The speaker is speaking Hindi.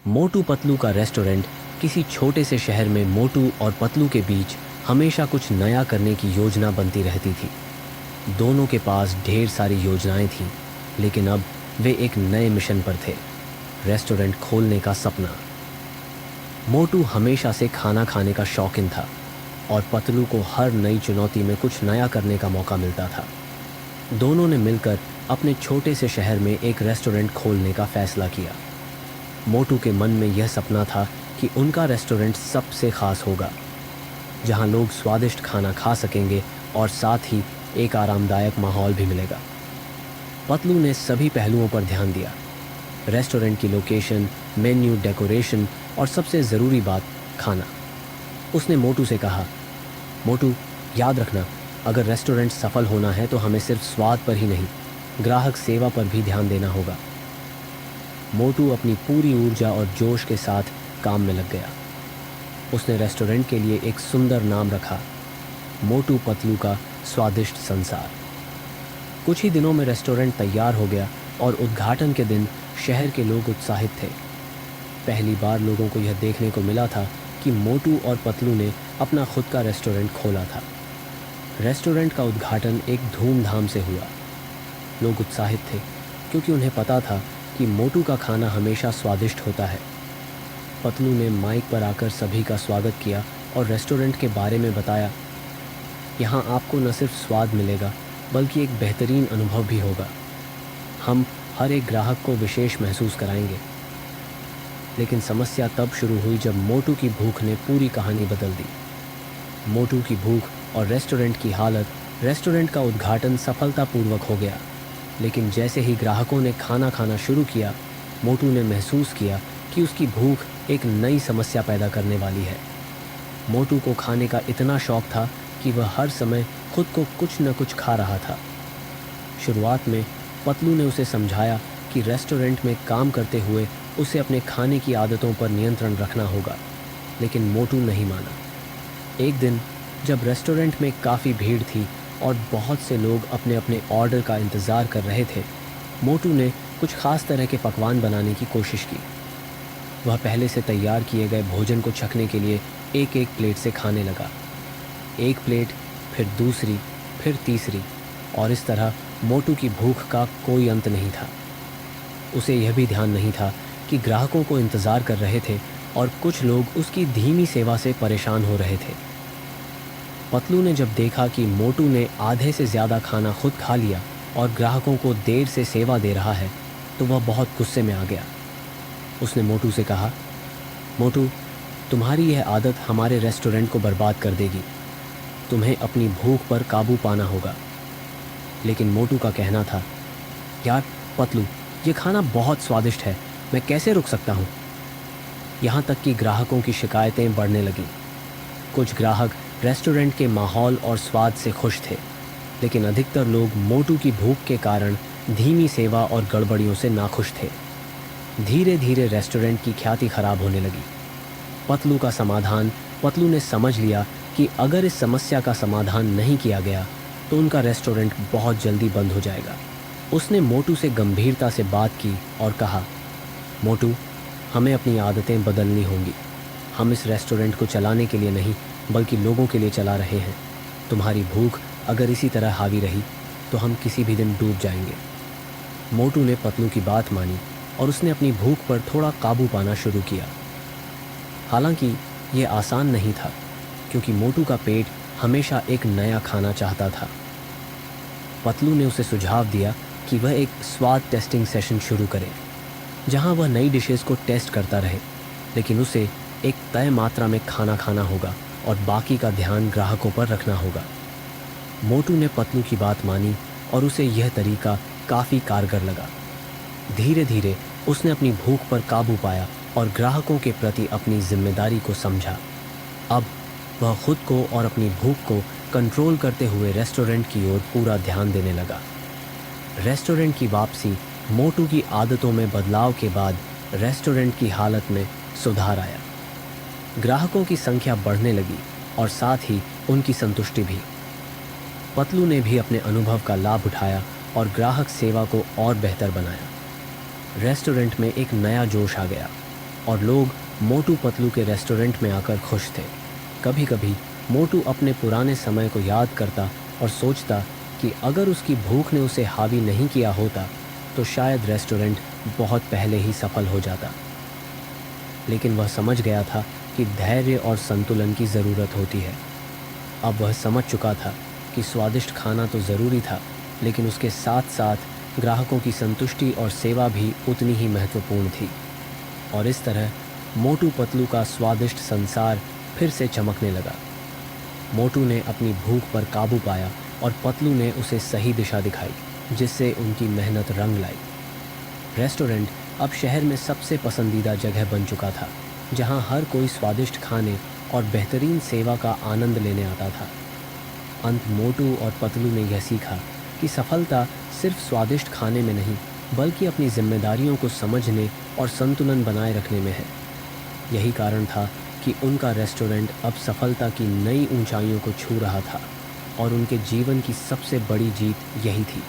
मोटू पतलू का रेस्टोरेंट किसी छोटे से शहर में मोटू और पतलू के बीच हमेशा कुछ नया करने की योजना बनती रहती थी। दोनों के पास ढेर सारी योजनाएं थीं, लेकिन अब वे एक नए मिशन पर थे, रेस्टोरेंट खोलने का सपना। मोटू हमेशा से खाना खाने का शौकीन था और पतलू को हर नई चुनौती में कुछ नया करने का मौका मिलता था। दोनों ने मिलकर अपने छोटे से शहर में एक रेस्टोरेंट खोलने का फैसला किया। मोटू के मन में यह सपना था कि उनका रेस्टोरेंट सबसे खास होगा, जहां लोग स्वादिष्ट खाना खा सकेंगे और साथ ही एक आरामदायक माहौल भी मिलेगा। पतलू ने सभी पहलुओं पर ध्यान दिया, रेस्टोरेंट की लोकेशन, मेन्यू, डेकोरेशन और सबसे ज़रूरी बात, खाना। उसने मोटू से कहा, मोटू, याद रखना, अगर रेस्टोरेंट सफल होना है तो हमें सिर्फ स्वाद पर ही नहीं, ग्राहक सेवा पर भी ध्यान देना होगा। मोटू अपनी पूरी ऊर्जा और जोश के साथ काम में लग गया। उसने रेस्टोरेंट के लिए एक सुंदर नाम रखा, मोटू पतलू का स्वादिष्ट संसार। कुछ ही दिनों में रेस्टोरेंट तैयार हो गया और उद्घाटन के दिन शहर के लोग उत्साहित थे। पहली बार लोगों को यह देखने को मिला था कि मोटू और पतलू ने अपना खुद का रेस्टोरेंट खोला था। रेस्टोरेंट का उद्घाटन एक धूमधाम से हुआ। लोग उत्साहित थे क्योंकि उन्हें पता था कि मोटू का खाना हमेशा स्वादिष्ट होता है। पतलू ने माइक पर आकर सभी का स्वागत किया और रेस्टोरेंट के बारे में बताया, यहाँ आपको न सिर्फ स्वाद मिलेगा बल्कि एक बेहतरीन अनुभव भी होगा। हम हर एक ग्राहक को विशेष महसूस कराएंगे। लेकिन समस्या तब शुरू हुई जब मोटू की भूख ने पूरी कहानी बदल दी। मोटू की भूख और रेस्टोरेंट की हालत। रेस्टोरेंट का उद्घाटन सफलतापूर्वक हो गया, लेकिन जैसे ही ग्राहकों ने खाना खाना शुरू किया, मोटू ने महसूस किया कि उसकी भूख एक नई समस्या पैदा करने वाली है। मोटू को खाने का इतना शौक था कि वह हर समय खुद को कुछ न कुछ खा रहा था। शुरुआत में पतलू ने उसे समझाया कि रेस्टोरेंट में काम करते हुए उसे अपने खाने की आदतों पर नियंत्रण रखना होगा, लेकिन मोटू नहीं माना। एक दिन जब रेस्टोरेंट में काफ़ी भीड़ थी और बहुत से लोग अपने अपने ऑर्डर का इंतज़ार कर रहे थे, मोटू ने कुछ ख़ास तरह के पकवान बनाने की कोशिश की। वह पहले से तैयार किए गए भोजन को चखने के लिए एक एक प्लेट से खाने लगा। एक प्लेट, फिर दूसरी, फिर तीसरी, और इस तरह मोटू की भूख का कोई अंत नहीं था। उसे यह भी ध्यान नहीं था कि ग्राहकों को इंतज़ार कर रहे थे और कुछ लोग उसकी धीमी सेवा से परेशान हो रहे थे। पतलू ने जब देखा कि मोटू ने आधे से ज़्यादा खाना खुद खा लिया और ग्राहकों को देर से सेवा दे रहा है, तो वह बहुत गुस्से में आ गया। उसने मोटू से कहा, मोटू, तुम्हारी यह आदत हमारे रेस्टोरेंट को बर्बाद कर देगी। तुम्हें अपनी भूख पर काबू पाना होगा। लेकिन मोटू का कहना था, यार पतलू, ये खाना बहुत स्वादिष्ट है, मैं कैसे रुक सकता हूँ। यहाँ तक कि ग्राहकों की शिकायतें बढ़ने लगीं। कुछ ग्राहक रेस्टोरेंट के माहौल और स्वाद से खुश थे, लेकिन अधिकतर लोग मोटू की भूख के कारण धीमी सेवा और गड़बड़ियों से नाखुश थे। धीरे धीरे रेस्टोरेंट की ख्याति खराब होने लगी। पतलू ने समझ लिया कि अगर इस समस्या का समाधान नहीं किया गया तो उनका रेस्टोरेंट बहुत जल्दी बंद हो जाएगा। उसने मोटू से गंभीरता से बात की और कहा, मोटू, हमें अपनी आदतें बदलनी होंगी। हम इस रेस्टोरेंट को चलाने के लिए नहीं बल्कि लोगों के लिए चला रहे हैं। तुम्हारी भूख अगर इसी तरह हावी रही तो हम किसी भी दिन डूब जाएंगे। मोटू ने पतलू की बात मानी और उसने अपनी भूख पर थोड़ा काबू पाना शुरू किया। हालांकि ये आसान नहीं था, क्योंकि मोटू का पेट हमेशा एक नया खाना चाहता था। पतलू ने उसे सुझाव दिया कि वह एक स्वाद टेस्टिंग सेशन शुरू करे, जहां वह नई डिशेस को टेस्ट करता रहे, लेकिन उसे एक तय मात्रा में खाना खाना होगा और बाकी का ध्यान ग्राहकों पर रखना होगा। मोटू ने पतलू की बात मानी और उसे यह तरीका काफ़ी कारगर लगा। धीरे धीरे उसने अपनी भूख पर काबू पाया और ग्राहकों के प्रति अपनी जिम्मेदारी को समझा। अब वह खुद को और अपनी भूख को कंट्रोल करते हुए रेस्टोरेंट की ओर पूरा ध्यान देने लगा। रेस्टोरेंट की वापसी, मोटू की आदतों में बदलाव के बाद रेस्टोरेंट की हालत में सुधार आया। ग्राहकों की संख्या बढ़ने लगी और साथ ही उनकी संतुष्टि भी। पतलू ने भी अपने अनुभव का लाभ उठाया और ग्राहक सेवा को और बेहतर बनाया। रेस्टोरेंट में एक नया जोश आ गया। और लोग मोटू पतलू के रेस्टोरेंट में आकर खुश थे। कभी कभी मोटू अपने पुराने समय को याद करता और सोचता कि अगर उसकी भूख ने उसे हावी नहीं किया होता तो शायद रेस्टोरेंट बहुत पहले ही सफल हो जाता। लेकिन वह समझ गया था कि धैर्य और संतुलन की ज़रूरत होती है। अब वह समझ चुका था कि स्वादिष्ट खाना तो ज़रूरी था, लेकिन उसके साथ साथ ग्राहकों की संतुष्टि और सेवा भी उतनी ही महत्वपूर्ण थी। और इस तरह मोटू पतलू का स्वादिष्ट संसार फिर से चमकने लगा। मोटू ने अपनी भूख पर काबू पाया और पतलू ने उसे सही दिशा दिखाई, जिससे उनकी मेहनत रंग लाई। रेस्टोरेंट अब शहर में सबसे पसंदीदा जगह बन चुका था, जहां हर कोई स्वादिष्ट खाने और बेहतरीन सेवा का आनंद लेने आता था। अंत मोटू और पतलू ने यह सीखा कि सफलता सिर्फ स्वादिष्ट खाने में नहीं, बल्कि अपनी जिम्मेदारियों को समझने और संतुलन बनाए रखने में है। यही कारण था कि उनका रेस्टोरेंट अब सफलता की नई ऊंचाइयों को छू रहा था और उनके जीवन की सबसे बड़ी जीत यही थी।